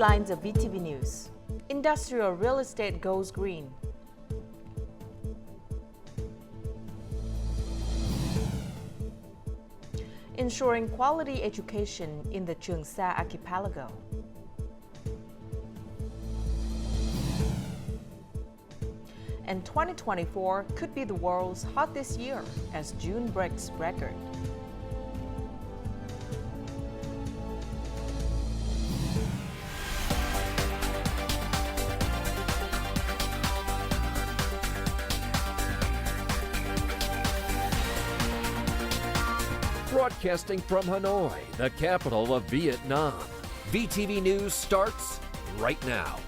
Headlines of VTV News. Industrial real estate goes green. Ensuring quality education in the Trường Sa archipelago. And 2024 could be the world's hottest year as June breaks record. Broadcasting from Hanoi, the capital of Vietnam. VTV News starts right now.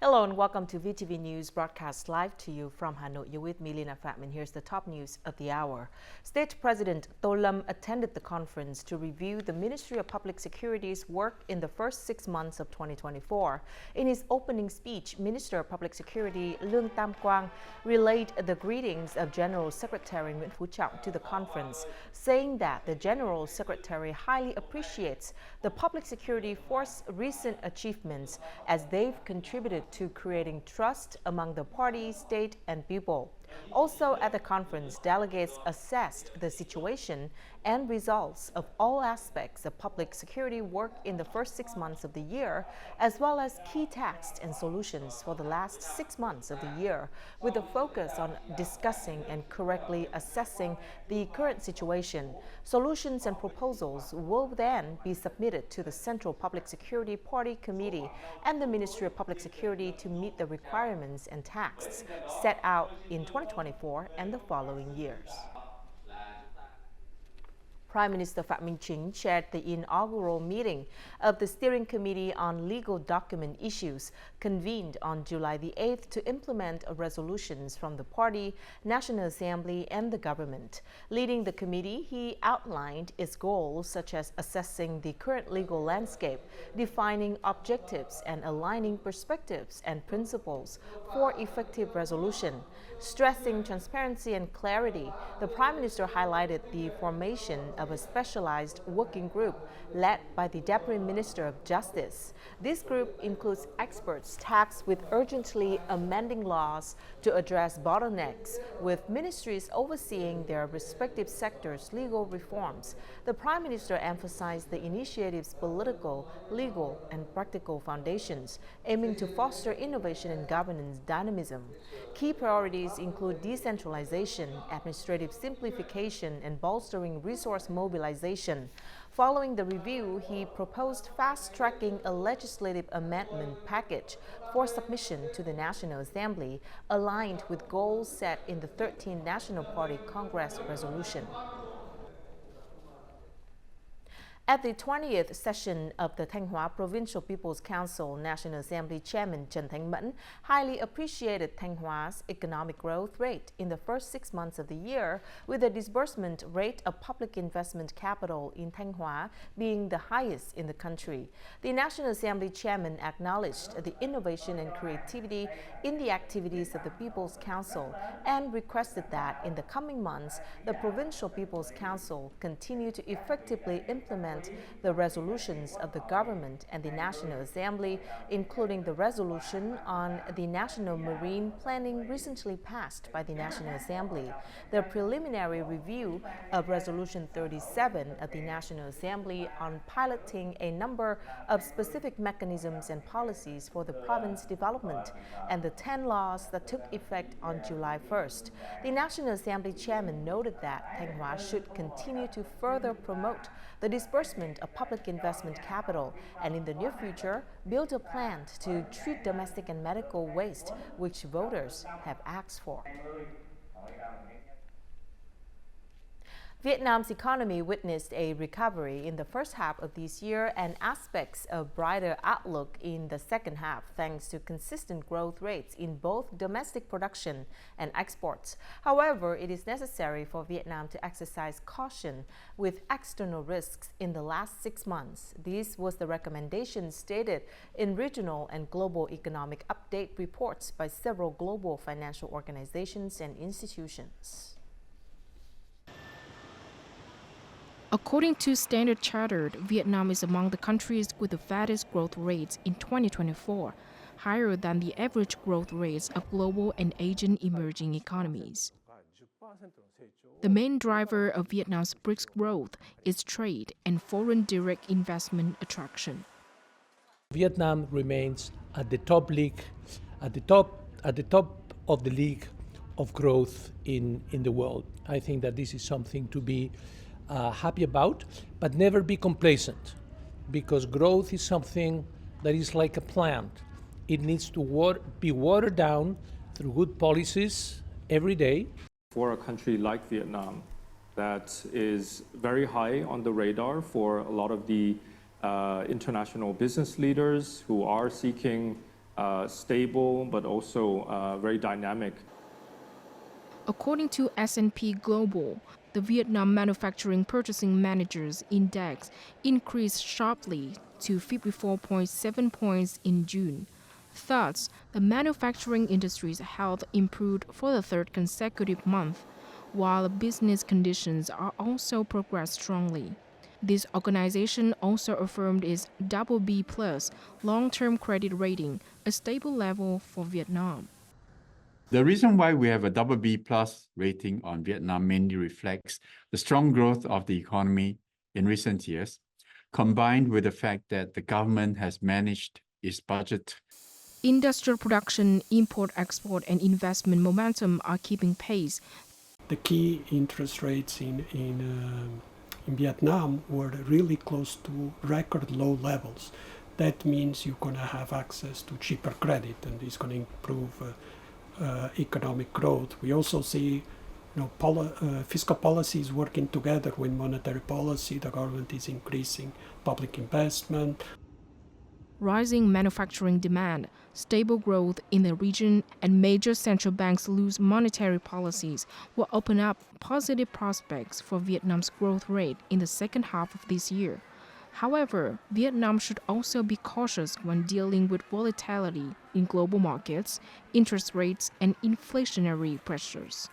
Hello and welcome to VTV News, broadcast live to you from Hanoi. You're with me, Lina Fatman. Here's the top news of the hour. State President To Lâm attended the conference to review the Ministry of Public Security's work in the first 6 months of 2024. In his opening speech, Minister of Public Security Lương Tam Quang relayed the greetings of General Secretary Nguyễn Phú Trọng to the conference, saying that the General Secretary highly appreciates the Public Security Force's recent achievements as they've contributed to creating trust among the party, state, and people. Also at the conference, delegates assessed the situation and results of all aspects of public security work in the first 6 months of the year, as well as key tasks and solutions for the last 6 months of the year, with a focus on discussing and correctly assessing the current situation. Solutions and proposals will then be submitted to the Central Public Security Party Committee and the Ministry of Public Security to meet the requirements and tasks set out in 2024 and the following years. Prime Minister Phạm Minh Chính chaired the inaugural meeting of the Steering Committee on Legal Document Issues, convened on July the 8th to implement resolutions from the party, National Assembly, and the government. Leading the committee, he outlined its goals such as assessing the current legal landscape, defining objectives, and aligning perspectives and principles for effective resolution. Stressing transparency and clarity, the Prime Minister highlighted the formation of a specialized working group led by the Deputy Minister of Justice. This group includes experts tasked with urgently amending laws to address bottlenecks, with ministries overseeing their respective sectors' legal reforms. The Prime Minister emphasized the initiative's political, legal, and practical foundations, aiming to foster innovation and governance dynamism. Key priorities include decentralization, administrative simplification, and bolstering resource mobilization. Following the review, he proposed fast-tracking a legislative amendment package for submission to the National Assembly, aligned with goals set in the 13th National Party Congress resolution. At the 20th session of the Thanh Hóa Provincial People's Council, National Assembly Chairman Trần Thanh Mẫn highly appreciated Thanh Hóa economic growth rate in the first 6 months of the year, with the disbursement rate of public investment capital in Thanh Hóa being the highest in the country. The National Assembly Chairman acknowledged the innovation and creativity in the activities of the People's Council and requested that in the coming months, the Provincial People's Council continue to effectively implement the resolutions of the government and the National Assembly, including the resolution on the National Marine Planning recently passed by the National Assembly, the preliminary review of Resolution 37 of the National Assembly on piloting a number of specific mechanisms and policies for the province development, and the 10 laws that took effect on July 1st. The National Assembly Chairman noted that Thanh Hóa should continue to further promote the disbursement of public investment capital, and in the near future, build a plan to treat domestic and medical waste, which voters have asked for. Vietnam's economy witnessed a recovery in the first half of this year and aspects of brighter outlook in the second half, thanks to consistent growth rates in both domestic production and exports. However, it is necessary for Vietnam to exercise caution with external risks in the last 6 months. This was the recommendation stated in regional and global economic update reports by several global financial organizations and institutions. According to Standard Chartered, Vietnam is among the countries with the fastest growth rates in 2024, higher than the average growth rates of global and Asian emerging economies. The main driver of Vietnam's brisk growth is trade and foreign direct investment attraction. Vietnam remains at the top of the league of growth in the world. I think that this is something to be happy about, but never be complacent, because growth is something that is like a plant. It needs to be watered down through good policies every day. For a country like Vietnam that is very high on the radar for a lot of the international business leaders who are seeking stable but also very dynamic. According to S&P Global, the Vietnam Manufacturing Purchasing Managers Index increased sharply to 54.7 points in June. Thus, the manufacturing industry's health improved for the third consecutive month, while business conditions are also progressed strongly. This organization also affirmed its BB+ long-term credit rating, a stable level for Vietnam. The reason why we have a BB+ rating on Vietnam mainly reflects the strong growth of the economy in recent years, combined with the fact that the government has managed its budget. Industrial production, import, export, and investment momentum are keeping pace. The key interest rates in Vietnam were really close to record low levels. That means you're going to have access to cheaper credit, and it's going to improve economic growth. We also see fiscal policies working together with monetary policy. The government is increasing public investment. Rising manufacturing demand, stable growth in the region, and major central banks' loose monetary policies will open up positive prospects for Vietnam's growth rate in the second half of this year. However, Vietnam should also be cautious when dealing with volatility in global markets, interest rates, and inflationary pressures.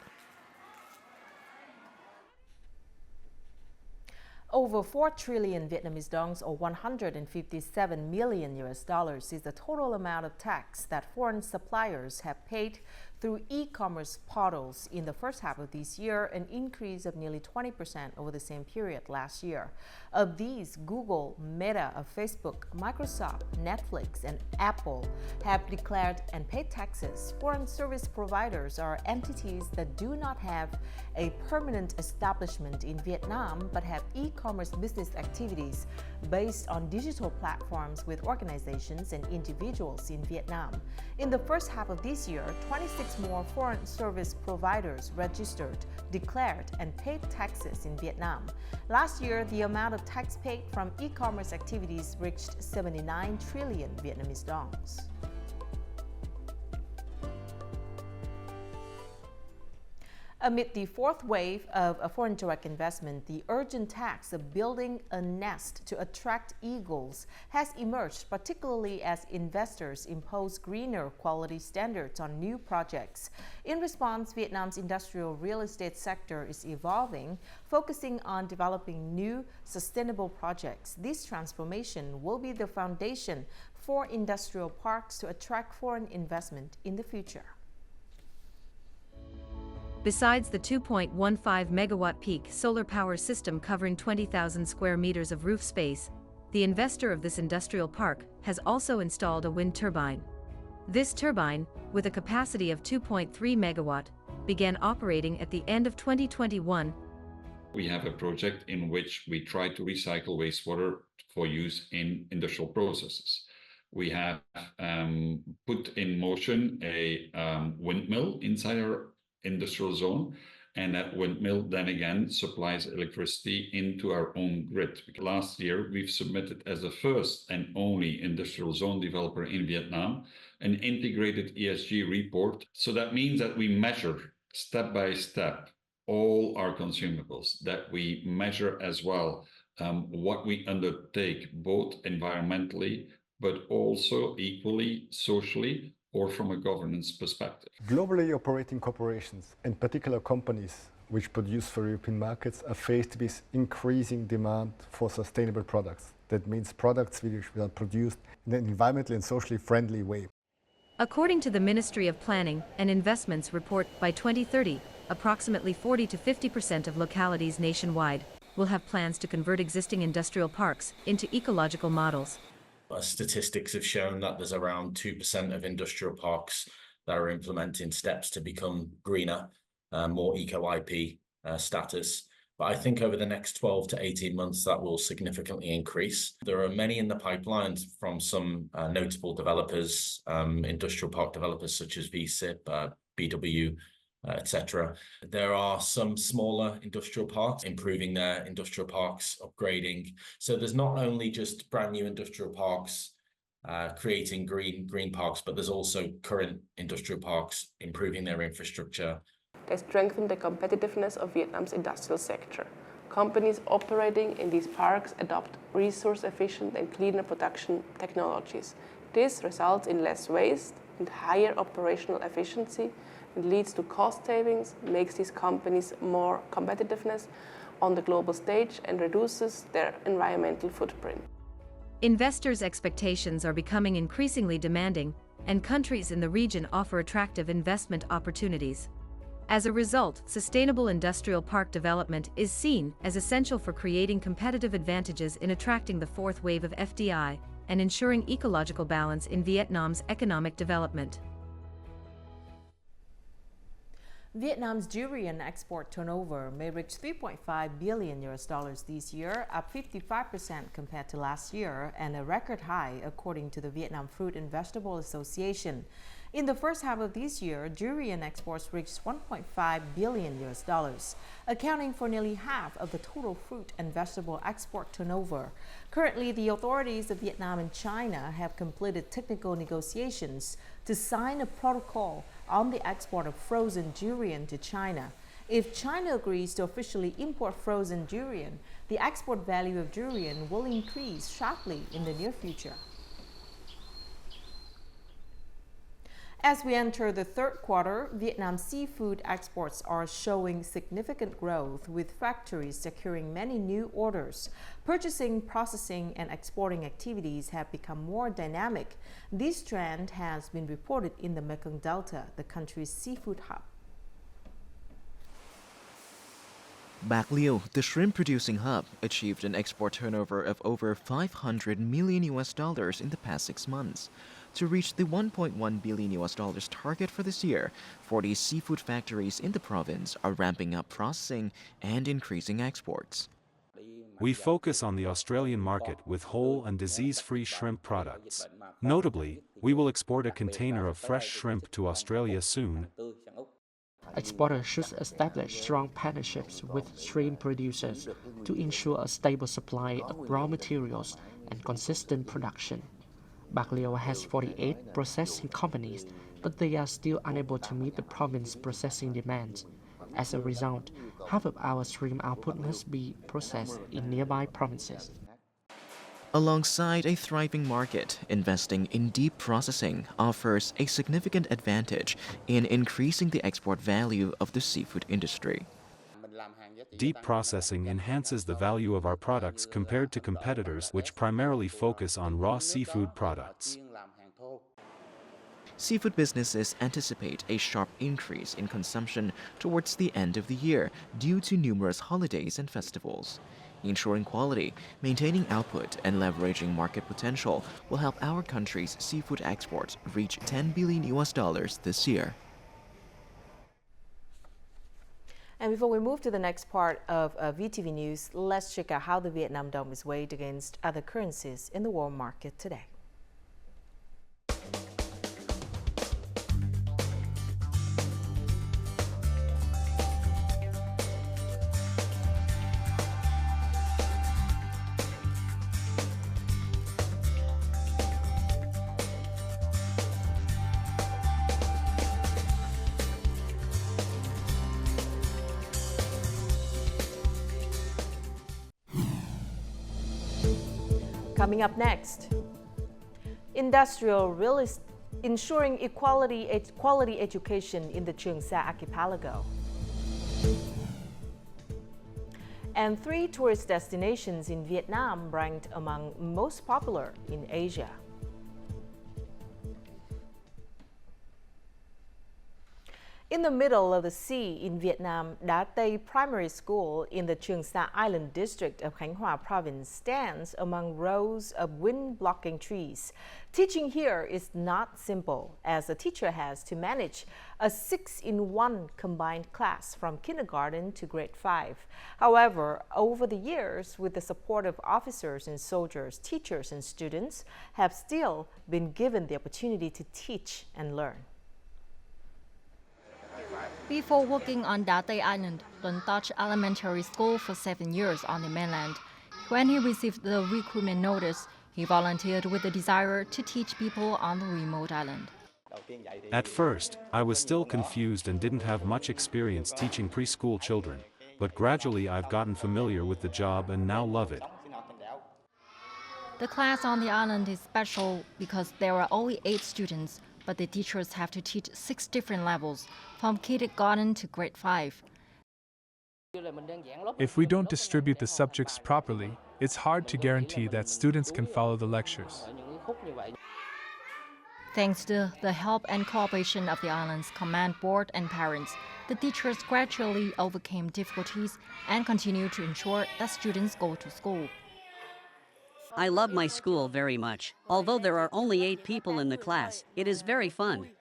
Over 4 trillion Vietnamese dongs, or 157 million US dollars, is the total amount of tax that foreign suppliers have paid through e-commerce portals in the first half of this year, an increase of nearly 20% over the same period last year. Of these, Google, Meta of Facebook, Microsoft, Netflix, and Apple have declared and paid taxes. Foreign service providers are entities that do not have a permanent establishment in Vietnam but have e-commerce business activities based on digital platforms with organizations and individuals in Vietnam. In the first half of this year, 26 more foreign service providers registered, declared, and paid taxes in Vietnam. Last year, the amount of tax paid from e-commerce activities reached 79 trillion Vietnamese dongs. Amid the fourth wave of foreign direct investment, the urgent task of building a nest to attract eagles has emerged, particularly as investors impose greener quality standards on new projects. In response, Vietnam's industrial real estate sector is evolving, focusing on developing new, sustainable projects. This transformation will be the foundation for industrial parks to attract foreign investment in the future. Besides the 2.15 megawatt peak solar power system covering 20,000 square meters of roof space, the investor of this industrial park has also installed a wind turbine. This turbine, with a capacity of 2.3 megawatt, began operating at the end of 2021. We have a project in which we try to recycle wastewater for use in industrial processes. We have put in motion a windmill inside our industrial zone, and that windmill then again supplies electricity into our own grid. Last year, we've submitted as the first and only industrial zone developer in Vietnam an integrated ESG report. So that means that we measure step by step all our consumables, that we measure as well what we undertake both environmentally, but also equally socially, or from a governance perspective. Globally operating corporations, in particular companies which produce for European markets are faced with increasing demand for sustainable products. That means products which are produced in an environmentally and socially friendly way. According to the Ministry of Planning and Investments report, by 2030, approximately 40 to 50% of localities nationwide will have plans to convert existing industrial parks into ecological models. Statistics have shown that there's around 2% of industrial parks that are implementing steps to become greener, more eco-IP status. But I think over the next 12 to 18 months, that will significantly increase. There are many in the pipeline from some notable developers, industrial park developers such as VSIP, BW, etc. There are some smaller industrial parks improving their industrial parks, upgrading. So there's not only just brand new industrial parks creating green parks, but there's also current industrial parks improving their infrastructure. They strengthen the competitiveness of Vietnam's industrial sector. Companies operating in these parks adopt resource-efficient and cleaner production technologies. This results in less waste and higher operational efficiency and leads to cost savings, makes these companies more competitiveness on the global stage and reduces their environmental footprint. Investors' expectations are becoming increasingly demanding, and countries in the region offer attractive investment opportunities. As a result, sustainable industrial park development is seen as essential for creating competitive advantages in attracting the fourth wave of FDI and ensuring ecological balance in Vietnam's economic development. Vietnam's durian export turnover may reach $3.5 billion this year, up 55% compared to last year, and a record high according to the Vietnam Fruit and Vegetable Association. In the first half of this year, durian exports reached $1.5 billion, accounting for nearly half of the total fruit and vegetable export turnover. Currently, the authorities of Vietnam and China have completed technical negotiations to sign a protocol on the export of frozen durian to China. If China agrees to officially import frozen durian, the export value of durian will increase sharply in the near future. As we enter the third quarter, Vietnam's seafood exports are showing significant growth, with factories securing many new orders. Purchasing, processing, and exporting activities have become more dynamic. This trend has been reported in the Mekong Delta, the country's seafood hub. Bạc Liêu, the shrimp-producing hub, achieved an export turnover of over $500 million in the past 6 months. To reach the $1.1 billion target for this year, 40 seafood factories in the province are ramping up processing and increasing exports. We focus on the Australian market with whole and disease-free shrimp products. Notably, we will export a container of fresh shrimp to Australia soon. Exporters should establish strong partnerships with shrimp producers to ensure a stable supply of raw materials and consistent production. Bạc Liêu has 48 processing companies, but they are still unable to meet the province's processing demands. As a result, half of our shrimp output must be processed in nearby provinces. Alongside a thriving market, investing in deep processing offers a significant advantage in increasing the export value of the seafood industry. Deep processing enhances the value of our products compared to competitors which primarily focus on raw seafood products. Seafood businesses anticipate a sharp increase in consumption towards the end of the year due to numerous holidays and festivals. Ensuring quality, maintaining output, and leveraging market potential will help our country's seafood exports reach $10 billion this year. And before we move to the next part of VTV News, let's check out how the Vietnam đồng is weighed against other currencies in the world market today. Coming up next, industrial real estate ensuring quality education in the Trường Sa archipelago. And 3 tourist destinations in Vietnam ranked among most popular in Asia. In the middle of the sea in Vietnam, Đá Tây Primary School in the Trường Sa Island district of Khánh Hòa province stands among rows of wind-blocking trees. Teaching here is not simple, as a teacher has to manage a 6-in-1 combined class from kindergarten to grade 5. However, over the years, with the support of officers and soldiers, teachers and students have still been given the opportunity to teach and learn. Before working on Đá Tây Island, Tuấn taught elementary school for 7 years on the mainland. When he received the recruitment notice, he volunteered with the desire to teach people on the remote island. At first, I was still confused and didn't have much experience teaching preschool children, but gradually I've gotten familiar with the job and now love it. The class on the island is special because there are only 8 students, but the teachers have to teach 6 different levels, from kindergarten to grade 5. If we don't distribute the subjects properly, it's hard to guarantee that students can follow the lectures. Thanks to the help and cooperation of the island's command board and parents, the teachers gradually overcame difficulties and continue to ensure that students go to school. I love my school very much. Although there are only 8 people in the class, it is very fun.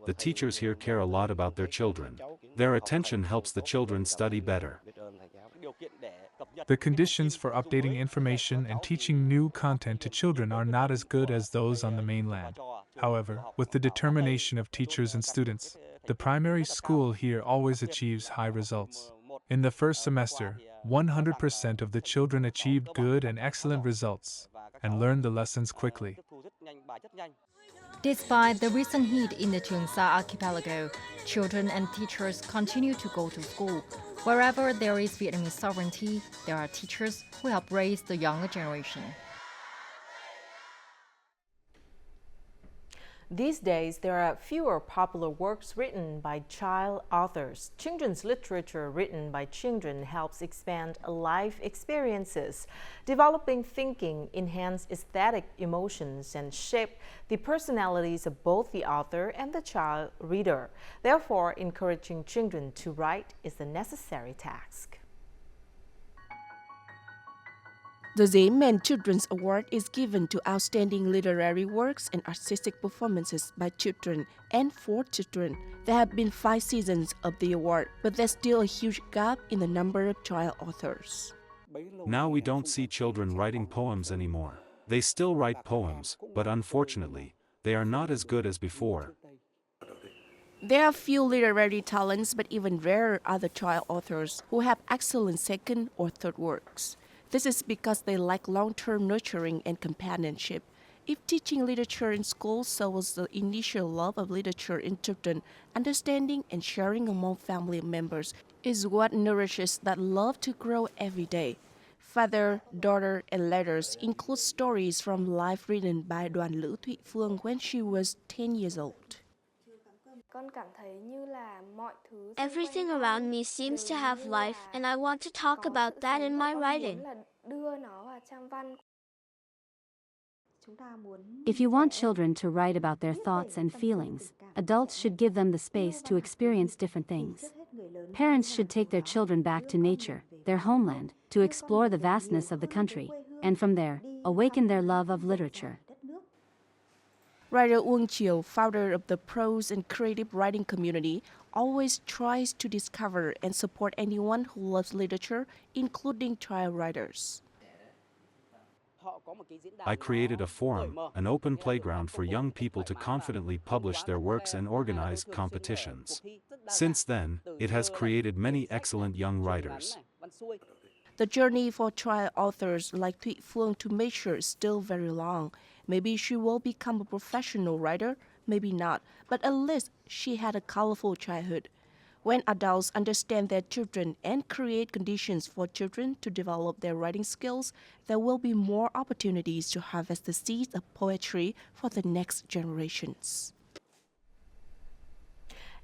The teachers here care a lot about their children. Their attention helps the children study better. The conditions for updating information and teaching new content to children are not as good as those on the mainland. However, with the determination of teachers and students, the primary school here always achieves high results. In the first semester, 100% of the children achieved good and excellent results and learned the lessons quickly. Despite the recent heat in the Trường Sa archipelago, children and teachers continue to go to school. Wherever there is Vietnamese sovereignty, there are teachers who help raise the younger generation. These days, there are fewer popular works written by child authors. Children's literature written by children helps expand life experiences, developing thinking, enhance aesthetic emotions, and shape the personalities of both the author and the child reader. Therefore, encouraging children to write is a necessary task. The Dế Men Children's Award is given to outstanding literary works and artistic performances by children and for children. There have been 5 seasons of the award, but there's still a huge gap in the number of child authors. Now we don't see children writing poems anymore. They still write poems, but unfortunately, they are not as good as before. There are few literary talents, but even rarer are the child authors who have excellent second or third works. This is because they lack long-term nurturing and companionship. If teaching literature in schools sows the initial love of literature in children, understanding and sharing among family members is what nourishes that love to grow every day. Father, Daughter, and Letters include stories from life written by Đoàn Lữ Thụy Phương when she was 10 years old. Everything around me seems to have life, and I want to talk about that in my writing. If you want children to write about their thoughts and feelings, adults should give them the space to experience different things. Parents should take their children back to nature, their homeland, to explore the vastness of the country, and from there, awaken their love of literature. Writer Uông Chiều, founder of the prose and creative writing community, always tries to discover and support anyone who loves literature, including child writers. I created a forum, an open playground for young people to confidently publish their works and organize competitions. Since then, it has created many excellent young writers. The journey for child authors like Thụy Phương to mature is still very long. Maybe she will become a professional writer, maybe not, but at least she had a colorful childhood. When adults understand their children and create conditions for children to develop their writing skills, there will be more opportunities to harvest the seeds of poetry for the next generations.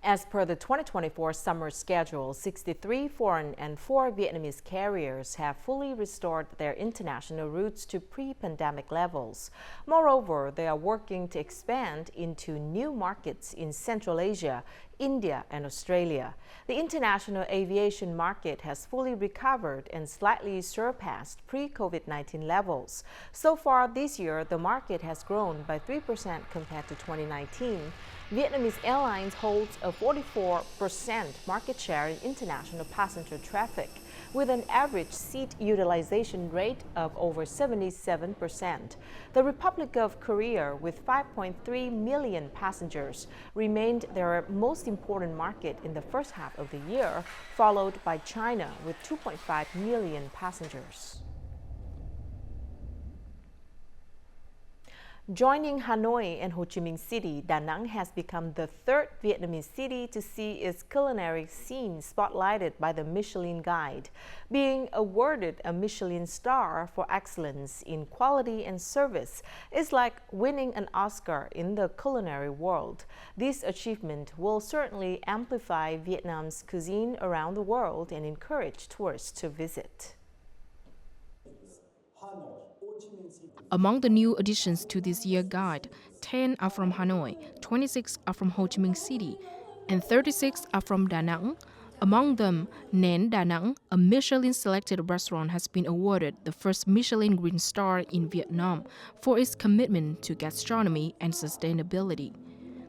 As per the 2024 summer schedule, 63 foreign and 4 Vietnamese carriers have fully restored their international routes to pre-pandemic levels. Moreover, they are working to expand into new markets in Central Asia, India, and Australia. The international aviation market has fully recovered and slightly surpassed pre-COVID-19 levels. So far this year, the market has grown by 3% compared to 2019. Vietnamese Airlines holds a 44% market share in international passenger traffic, with an average seat utilization rate of over 77%. The Republic of Korea, with 5.3 million passengers, remained their most important market in the first half of the year, followed by China with 2.5 million passengers. Joining Hanoi and Ho Chi Minh City, Da Nang has become the third Vietnamese city to see its culinary scene spotlighted by the Michelin Guide. Being awarded a Michelin star for excellence in quality and service is like winning an Oscar in the culinary world. This achievement will certainly amplify Vietnam's cuisine around the world and encourage tourists to visit. Among the new additions to this year's guide, 10 are from Hanoi, 26 are from Ho Chi Minh City, and 36 are from Da Nang. Among them, Nén Da Nang, a Michelin-selected restaurant, has been awarded the first Michelin Green Star in Vietnam for its commitment to gastronomy and sustainability.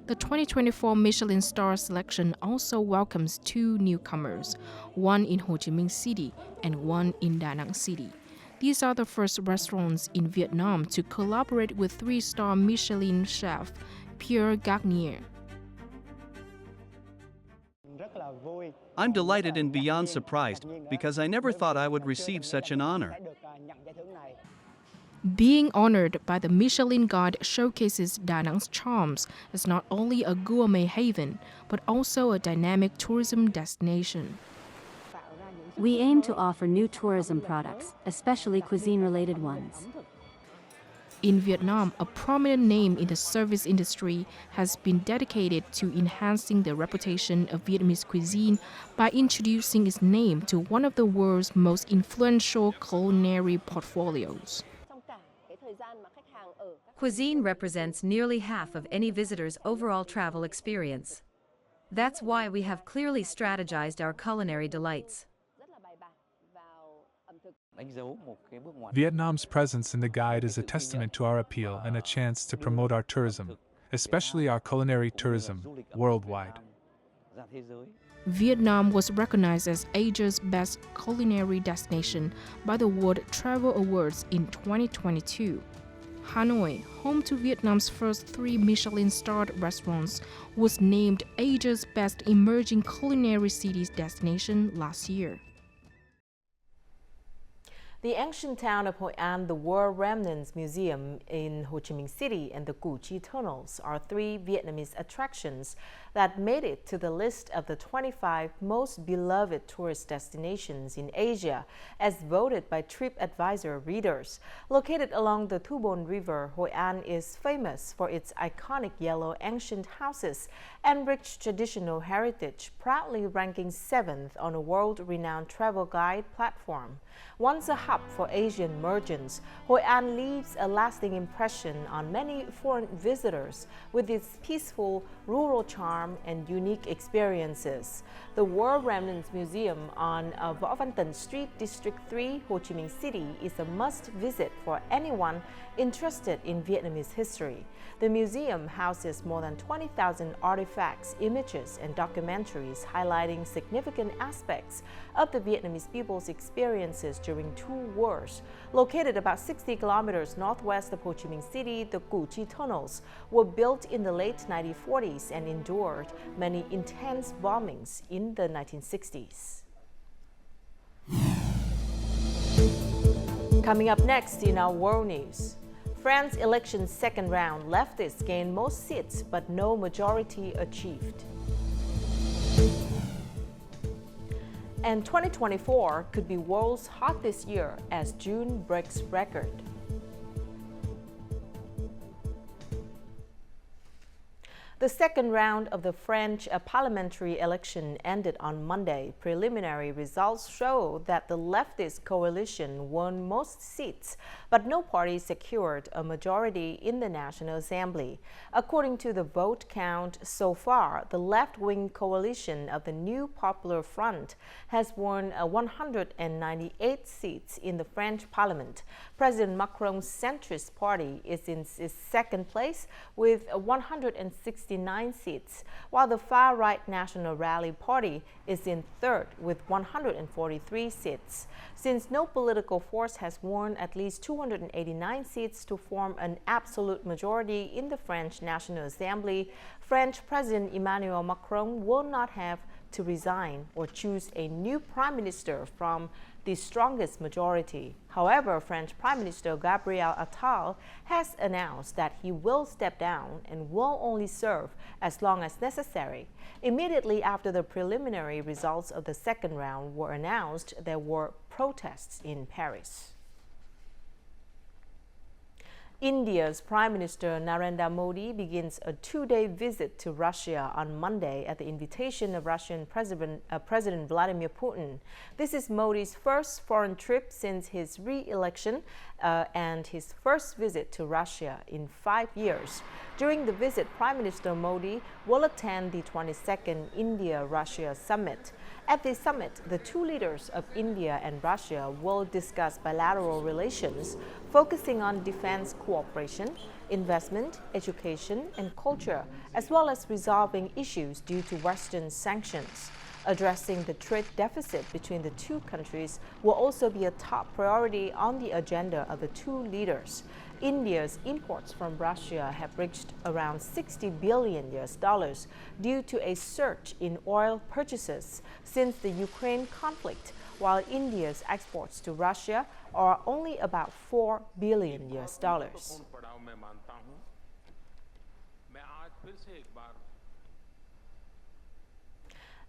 The 2024 Michelin Star selection also welcomes 2 newcomers, one in Ho Chi Minh City and one in Da Nang City. These are the first restaurants in Vietnam to collaborate with 3-star Michelin chef Pierre Garnier. I'm delighted and beyond surprised because I never thought I would receive such an honor. Being honored by the Michelin Guide showcases Da Nang's charms as not only a gourmet haven, but also a dynamic tourism destination. We aim to offer new tourism products, especially cuisine-related ones. In Vietnam, a prominent name in the service industry has been dedicated to enhancing the reputation of Vietnamese cuisine by introducing its name to one of the world's most influential culinary portfolios. Cuisine represents nearly half of any visitor's overall travel experience. That's why we have clearly strategized our culinary delights. Vietnam's presence in the guide is a testament to our appeal and a chance to promote our tourism, especially our culinary tourism, worldwide. Vietnam was recognized as Asia's best culinary destination by the World Travel Awards in 2022. Hanoi, home to Vietnam's first 3 Michelin-starred restaurants, was named Asia's best emerging culinary cities destination last year. The ancient town of Hội An, the War Remnants Museum in Ho Chi Minh City, and the Cu Chi Tunnels are 3 Vietnamese attractions that made it to the list of the 25 most beloved tourist destinations in Asia, as voted by TripAdvisor readers. Located along the Thu Bon River, Hội An is famous for its iconic yellow ancient houses and rich traditional heritage, proudly ranking 7th on a world-renowned travel guide platform. Once a hub for Asian merchants, Hội An leaves a lasting impression on many foreign visitors with its peaceful rural charm and unique experiences. The War Remnants Museum on Võ Văn Tần Street, District 3, Ho Chi Minh City is a must-visit for anyone interested in Vietnamese history. The museum houses more than 20,000 artifacts, images, and documentaries highlighting significant aspects of the Vietnamese people's experiences during 2 wars. Located about 60 kilometers northwest of Ho Chi Minh City, the Cu Chi Tunnels were built in the late 1940s and endured many intense bombings in the 1960s. Coming up next in our world news. France's election's second round, leftists gained most seats, but no majority achieved. And 2024 could be world's hottest year as June breaks record. The second round of the French parliamentary election ended on Monday. Preliminary results show that the leftist coalition won most seats, but no party secured a majority in the National Assembly. According to the vote count so far, the left-wing coalition of the New Popular Front has won 198 seats in the French parliament. President Macron's centrist party is in its second place with 169 seats, while the far-right National Rally Party is in third with 143 seats. Since no political force has won at least 289 seats to form an absolute majority in the French National Assembly, French President Emmanuel Macron will not have to resign or choose a new prime minister from the strongest majority. However, French Prime Minister Gabriel Attal has announced that he will step down and will only serve as long as necessary. Immediately after the preliminary results of the second round were announced, there were protests in Paris. India's Prime Minister Narendra Modi begins a two-day visit to Russia on Monday at the invitation of Russian President Vladimir Putin. This is Modi's first foreign trip since his re-election and his first visit to Russia in 5 years. During the visit, Prime Minister Modi will attend the 22nd India-Russia Summit. At the summit, the two leaders of India and Russia will discuss bilateral relations, focusing on defense cooperation, investment, education, and culture, as well as resolving issues due to Western sanctions. Addressing the trade deficit between the two countries will also be a top priority on the agenda of the two leaders. India's imports from Russia have reached around $60 billion due to a surge in oil purchases since the Ukraine conflict, while India's exports to Russia are only about $4 billion.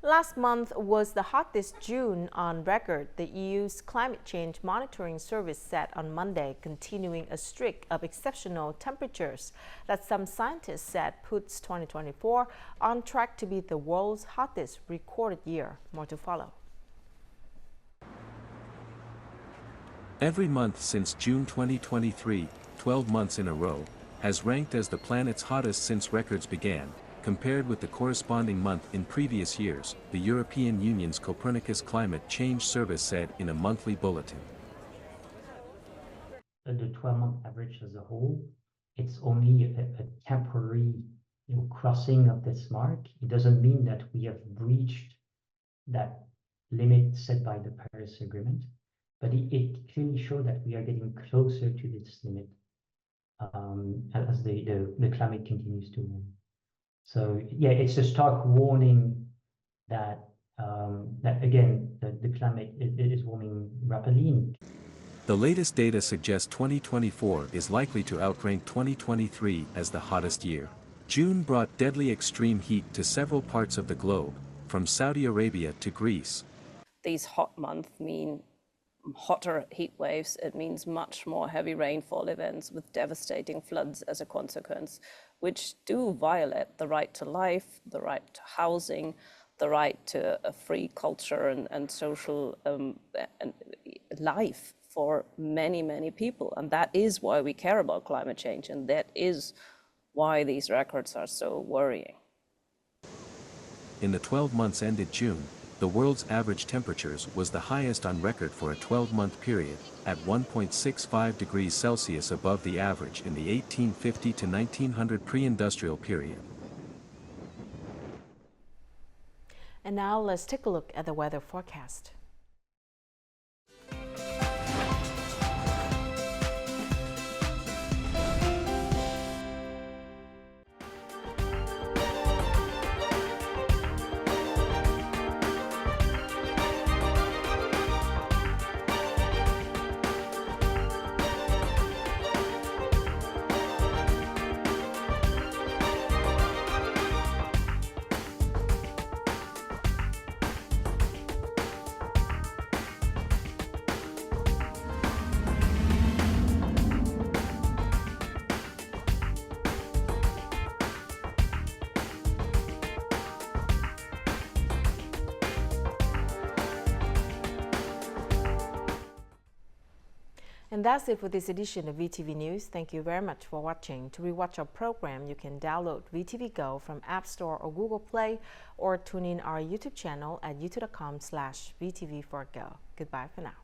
Last month was the hottest June on record, the EU's climate change monitoring service said on Monday, continuing a streak of exceptional temperatures that some scientists said puts 2024 on track to be the world's hottest recorded year. More to follow. Every month since June 2023, 12 months in a row, has ranked as the planet's hottest since records began, compared with the corresponding month in previous years, the European Union's Copernicus Climate Change Service said in a monthly bulletin. The 12-month average as a whole, it's only a temporary crossing of this mark. It doesn't mean that we have breached that limit set by the Paris Agreement, but it clearly shows that we are getting closer to this limit as the climate continues to warm. So yeah, it's a stark warning that again the climate is warming rapidly. The latest data suggests 2024 is likely to outrank 2023 as the hottest year. June brought deadly extreme heat to several parts of the globe, from Saudi Arabia to Greece. These hot months mean hotter heat waves. It means much more heavy rainfall events with devastating floods as a consequence, which do violate the right to life, the right to housing, the right to a free culture and social life for many, many people. And that is why we care about climate change, and that is why these records are so worrying. In the 12 months ended June, the world's average temperatures was the highest on record for a 12-month period, at 1.65 degrees Celsius above the average in the 1850 to 1900 pre-industrial period. And now let's take a look at the weather forecast. And that's it for this edition of VTV News. Thank you very much for watching. To rewatch our program, you can download VTVgo from App Store or Google Play, or tune in our YouTube channel at youtube.com/VTV4Go. Goodbye for now.